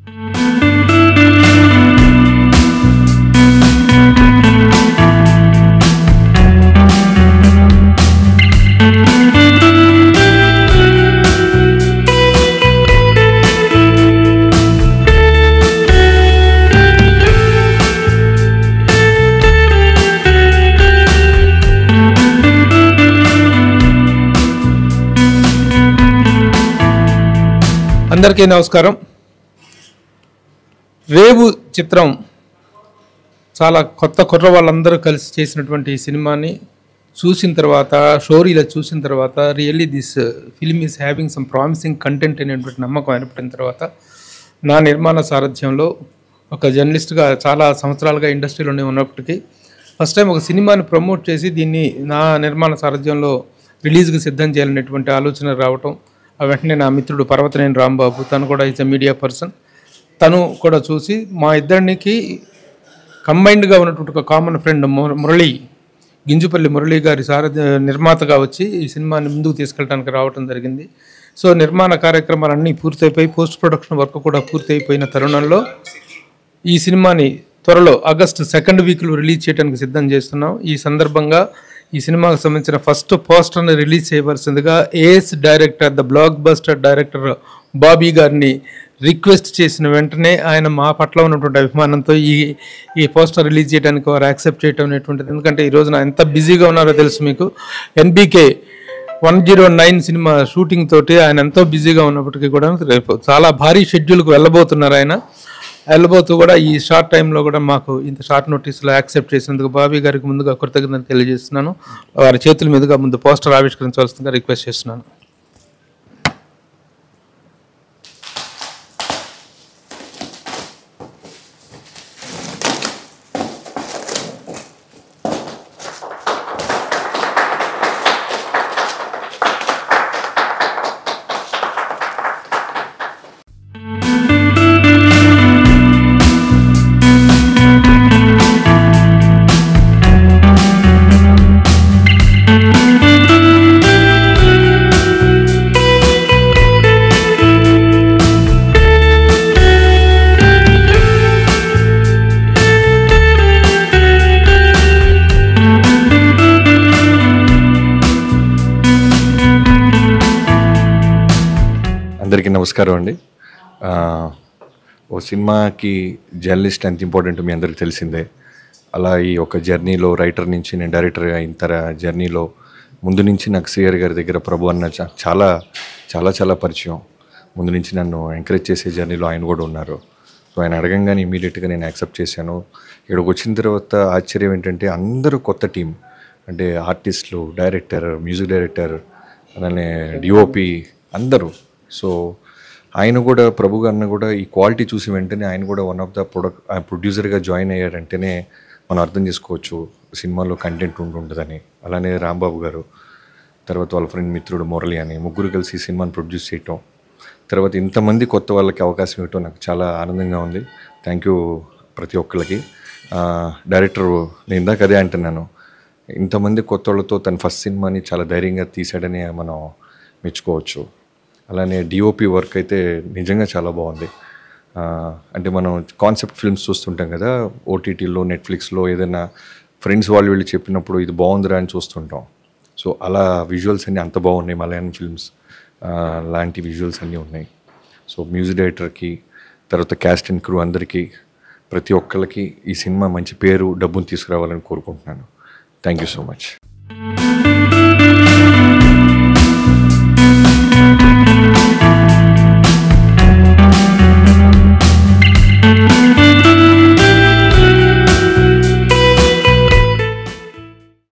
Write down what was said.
అందరికీ నమస్కారం. రేవు చిత్రం చాలా కొత్త కుర్ర వాళ్ళందరూ కలిసి చేసినటువంటి ఈ సినిమాని చూసిన తర్వాత, స్టోరీలో చూసిన తర్వాత really this film is having some promising content అనేటువంటి నమ్మకం ఏర్పడిన తర్వాత నా నిర్మాణ సారథ్యంలో ఒక జర్నలిస్ట్గా చాలా సంవత్సరాలుగా ఇండస్ట్రీలోనే ఉన్నప్పటికీ ఫస్ట్ టైం ఒక సినిమాని ప్రమోట్ చేసి దీన్ని నా నిర్మాణ సారథ్యంలో రిలీజ్కి సిద్ధం చేయాలనేటువంటి ఆలోచన రావటం, వెంటనే నా మిత్రుడు పర్వతనేని రాంబాబు, తను కూడా ఈజ్ అ మీడియా పర్సన్, తను కూడా చూసి మా ఇద్దరికి కంబైన్డ్గా ఉన్నటువంటి ఒక కామన్ ఫ్రెండ్ మురళి, గింజుపల్లి మురళి గారి నిర్మాతగా వచ్చి ఈ సినిమాని ముందుకు తీసుకెళ్ళడానికి రావడం జరిగింది. సో నిర్మాణ కార్యక్రమాలన్నీ పూర్తయిపోయి పోస్ట్ ప్రొడక్షన్ వర్క్ కూడా పూర్తయిపోయిన తరుణంలో ఈ సినిమాని త్వరలో ఆగస్టు 2nd వీక్లో రిలీజ్ చేయడానికి సిద్ధం చేస్తున్నాం. ఈ సందర్భంగా ఈ సినిమాకు సంబంధించిన ఫస్ట్ పోస్టర్ని రిలీజ్ చేయవలసిందిగా ace director, the blockbuster director Bobby గారిని రిక్వెస్ట్ చేసిన వెంటనే ఆయన మా పట్ల ఉన్నటువంటి అభిమానంతో ఈ పోస్టర్ రిలీజ్ చేయడానికి వారు యాక్సెప్ట్ చేయడం అనేటువంటిది. ఎందుకంటే ఈ రోజున ఎంత బిజీగా ఉన్నారో తెలుసు మీకు. NBK 109 సినిమా షూటింగ్ తోటి ఆయన ఎంతో బిజీగా ఉన్నప్పటికీ కూడా రేపు చాలా భారీ షెడ్యూల్కి వెళ్ళబోతూ కూడా ఈ షార్ట్ టైంలో కూడా మాకు ఇంత షార్ట్ నోటీస్లో యాక్సెప్ట్ చేసినందుకు బాబీ గారికి ముందుగా కృతజ్ఞతలు తెలియజేస్తున్నాను. వారి చేతుల మీదుగా ముందు పోస్టర్ ఆవిష్కరించవలసిందిగా రిక్వెస్ట్ చేస్తున్నాను. అందరికీ నమస్కారం అండి. ఓ సినిమాకి జర్నలిస్ట్ ఎంత ఇంపార్టెంట్ మీ అందరికీ తెలిసిందే. అలా ఈ ఒక జర్నీలో రైటర్ నుంచి నేను డైరెక్టర్గా అయిన జర్నీలో ముందు నుంచి నాకు సిఆర్ గారి దగ్గర ప్రభు అన్న చాలా చాలా చాలా పరిచయం. ముందు నుంచి నన్ను ఎంకరేజ్ చేసే జర్నీలో ఆయన కూడా ఉన్నారు. సో ఆయన అడగంగానే ఇమీడియట్గా నేను యాక్సెప్ట్ చేశాను. ఇక్కడికి వచ్చిన తర్వాత ఆశ్చర్యం ఏంటంటే అందరూ కొత్త టీం, అంటే ఆర్టిస్టులు, డైరెక్టర్, మ్యూజిక్ డైరెక్టర్, అలానే డిఓపి అందరూ. సో ఆయన కూడా, ప్రభు గారిని కూడా ఈ క్వాలిటీ చూసి వెంటనే ఆయన కూడా వన్ ఆఫ్ ద ప్రొడ్యూసర్గా జాయిన్ అయ్యారంటేనే మనం అర్థం చేసుకోవచ్చు సినిమాలో కంటెంట్ ఉంటుందని. అలానే రాంబాబు గారు, తర్వాత వాళ్ళ ఫ్రెండ్ మిత్రుడు మురళి అని ముగ్గురు కలిసి సినిమాని ప్రొడ్యూస్ చేయటం, తర్వాత ఇంతమంది కొత్త వాళ్ళకి అవకాశం ఇవ్వటం నాకు చాలా ఆనందంగా ఉంది. థ్యాంక్ యూ ప్రతి ఒక్కరికి. డైరెక్టర్ నేను ఇందాక అదే అంటున్నాను, ఇంతమంది కొత్త వాళ్ళతో తన ఫస్ట్ సినిమాని చాలా ధైర్యంగా తీసాడని మనం మెచ్చుకోవచ్చు. అలానే డిఓపి వర్క్ అయితే నిజంగా చాలా బాగుంది. అంటే మనం కాన్సెప్ట్ ఫిల్మ్స్ చూస్తుంటాం కదా, ఓటీటీలో, నెట్ఫ్లిక్స్లో ఏదైనా ఫ్రెండ్స్ వీళ్ళు చెప్పినప్పుడు ఇది బాగుందిరా అని చూస్తుంటాం. సో అలా విజువల్స్ అన్నీ అంత బాగున్నాయి. మలయాళం ఫిల్మ్స్ లాంటి విజువల్స్ అన్నీ ఉన్నాయి. సో మ్యూజిక్ డైరెక్టర్కి, తర్వాత క్యాస్ట్ అండ్ క్రూ అందరికీ, ప్రతి ఒక్కళ్ళకి ఈ సినిమా మంచి పేరు, డబ్బును తీసుకురావాలని కోరుకుంటున్నాను. Thank you so much.